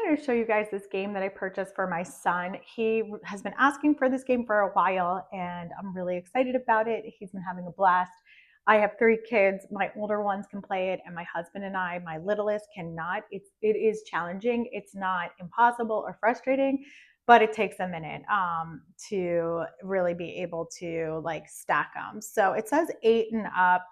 wanted to show you guys this game that I purchased for my son. He has been asking for this game for a while, and I'm really excited about it. He's been having a blast. I have three kids. My older ones can play it, and my husband and I, my littlest, cannot. It is challenging. It's not impossible or frustrating, but it takes a minute to really be able to like stack them. So it says 8 and up.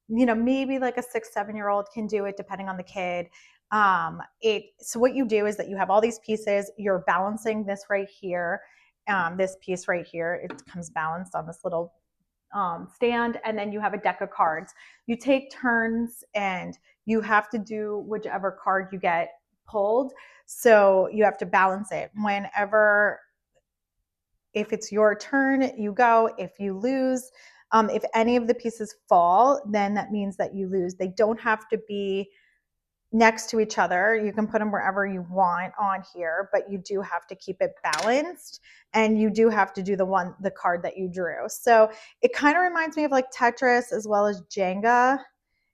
Maybe like a 6, 7 year old can do it depending on the kid. So what you do is that you have all these pieces, you're balancing this right here. This piece right here, it comes balanced on this little stand, and then you have a deck of cards. You take turns and you have to do whichever card you get pulled. So you have to balance it. If it's your turn, you go. If you lose, if any of the pieces fall, then that means that you lose. They don't have to be next to each other. You can put them wherever you want on here, but you do have to keep it balanced, and you do have to do the card that you drew. So it kind of reminds me of like Tetris as well as Jenga.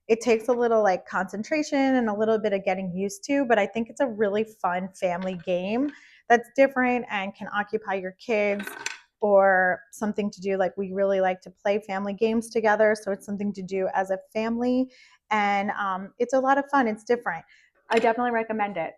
It takes a little like concentration and a little bit of getting used to, but I think it's a really fun family game that's different and can occupy your kids, or something to do. Like, we really like to play family games together, so it's something to do as a family, and it's a lot of fun. It's different. I definitely recommend it.